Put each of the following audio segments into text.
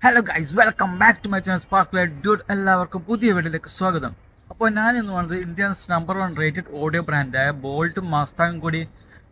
Hello guys, welcome back to my channel sparklight dude. എല്ലാവർക്കും പുതിയ വീഡിയോയിലേക്ക് സ്വാഗതം. അപ്പോൾ ഞാൻ ഇന്ന് പറഞ്ഞത് ഇന്ത്യൻസ് നമ്പർ 1 റേറ്റഡ് ഓഡിയോ ബ്രാൻഡായ ബോൾട്ടും മസ്താങ്ങും കൂടി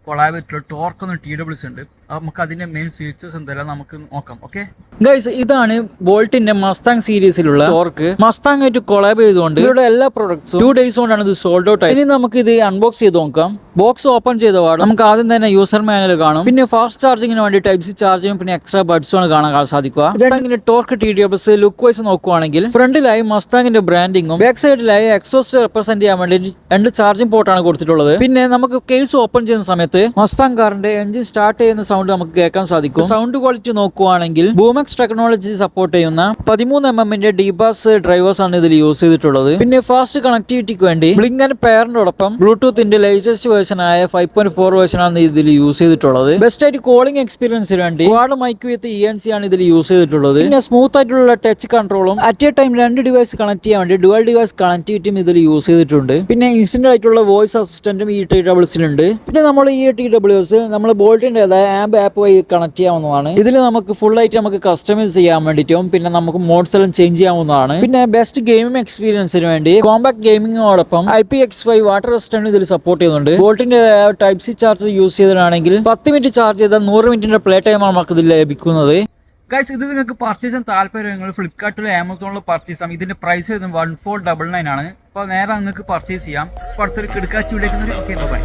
കൊളാബ് ചെയ്തിട്ടുള്ള ടോർക്ക് എന്ന TWS ഉണ്ട്. അപ്പോൾ നമുക്ക് അതിൻ്റെ മെയിൻ ഫീച്ചേഴ്സ് എന്തെല്ലാം നമുക്ക് നോക്കാം. ഓക്കെ ഗൈസ്, ഇതാണ് ബോൾട്ടിന്റെ മസ്താങ് സീരീസിലുള്ള ടോർക്ക്. മസ്താങ് ആയിട്ട് കൊളാബ് ചെയ്തുകൊണ്ട് ഇവരുടെ എല്ലാ പ്രൊഡക്ട്സും 2 days കൊണ്ടാണ് ഇത് സോൾഡ് ഔട്ട് ആയി. ഇനി നമുക്ക് ഇത് അൺബോക്സ് ചെയ്ത് നോക്കാം. ബോക്സ് ഓപ്പൺ ചെയ്ത പാട് നമുക്ക് ആദ്യം തന്നെ യൂസർ മാനുവൽ കാണും. പിന്നെ ഫാസ്റ്റ് ചാർജിങ്ങിന് വേണ്ടി Type-C ചാർജിങ്ങും പിന്നെ എക്സ്ട്രാ ബഡ്സും ആണ് കാണാൻ സാധിക്കുക. മസ്താങ്ങിന്റെ ടോർക്ക് TWS ലുക്ക് വൈസ് നോക്കുവാണെങ്കിൽ ഫ്രണ്ടിലായി മസ്താങ്ങിന്റെ ബ്രാൻഡിങ്ങും ബാക്ക് സൈഡിലായി എക്സോസ്റ്റ് റെപ്രസെന്റ് ചെയ്യാൻ വേണ്ടി 2 ചാർജിംഗ് പോർട്ടാണ് കൊടുത്തിട്ടുള്ളത്. പിന്നെ നമുക്ക് കേസ് ഓപ്പൺ ചെയ്യുന്ന സമയത്ത് മസ്താങ് കാറിന്റെ എഞ്ചിൻ സ്റ്റാർട്ട് ചെയ്യുന്ന സൗണ്ട് നമുക്ക് കേൾക്കാൻ സാധിക്കും. സൗണ്ട് ക്വാളിറ്റി നോക്കുവാണെങ്കിൽ ബൂമെക്സ് ടെക്നോളജി സപ്പോർട്ട് ചെയ്യുന്ന 13mm ഡിബാസ് ഡ്രൈവേഴ്സ് ആണ് ഇതിൽ യൂസ് ചെയ്തിട്ടുള്ളത്. പിന്നെ ഫാസ്റ്റ് കണക്ടിവിറ്റിക്ക് വേണ്ടി ബ്ലിങ്ക് ആൻഡ് പെയറിനോടൊപ്പം ബ്ലൂടൂത്തിന്റെ ലേറ്റസ്റ്റ് വേർഷൻ ആയ 5.4 വേർഷൻ ആണ് ഇതിൽ യൂസ് ചെയ്തിട്ടുള്ളത്. ബെസ്റ്റ് ആയിട്ട് കോളിംഗ് എക്സ്പീരിയൻസിന് വേണ്ടി ക്വാഡ് മൈക്ക് വിത്ത് ENC ആണ് ഇതിൽ യൂസ് ചെയ്തിട്ടുള്ളത്. പിന്നെ സ്മൂത്ത് ആയിട്ടുള്ള ടച്ച് കൺട്രോളും at a time 2 device connect ചെയ്യാൻ വേണ്ടി ഡുവൽ ഡിവൈസ് കണക്ടിവിറ്റിയും ഇതിൽ യൂസ് ചെയ്തിട്ടുണ്ട്. പിന്നെ ഇൻസ്റ്റന്റ് ആയിട്ടുള്ള വോയിസ് അസിസ്റ്റന്റും ഈ TWSലുണ്ട്. പിന്നെ നമ്മൾ ഈ TWS നമ്മൾ ബോൾട്ടിൻ്റെതായ ആപ്പ് വഴി കണക്ട് ചെയ്യാവുന്നതാണ്. ഇതിൽ നമുക്ക് ഫുൾ ആയിട്ട് നമുക്ക് കസ്റ്റമൈസ് ചെയ്യാൻ വേണ്ടിയിട്ടും പിന്നെ നമുക്ക് മോഡ്സ് എല്ലാം ചേഞ്ച് ചെയ്യാവുന്നതാണ്. പിന്നെ ബെസ്റ്റ് ഗെയിമിംഗ് എക്സ്പീരിയൻസിന് വേണ്ടി കോമ്പാക്ട് ഗെയിമിംഗോടൊപ്പം IPX5 വാട്ടർ റെസിസ്റ്റന്റ് ഇതിൽ സപ്പോർട്ട് ചെയ്യുന്നുണ്ട്. ബോൾട്ടിന്റെ Type-C ചാർജ് യൂസ് ചെയ്തതാണെങ്കിൽ 10 മിനിറ്റ് ചാർജ് ചെയ്താൽ 100 മിനിറ്റിന്റെ പ്ലേ ടൈമാണ് നമുക്ക് ഇതിൽ ലഭിക്കുന്നത്. ഗൈസ്, ഇത് നിങ്ങൾക്ക് പർച്ചേസ് ചെയ്യാൻ താല്പര്യം നിങ്ങൾ ഫ്ലിപ്കാർട്ടിലോ ആമസോണിലോ പർച്ചേസ് ചെയ്യാം. ഇതിന്റെ പ്രൈസ് വരുന്നത് 1499 ആണ്. അപ്പോൾ നേരെ നിങ്ങൾക്ക് പർച്ചേസ് ചെയ്യാം. അപ്പോൾ അടുത്തൊരു കിടക്കാച്ചി വിളിക്കുന്നത്. Okay, by.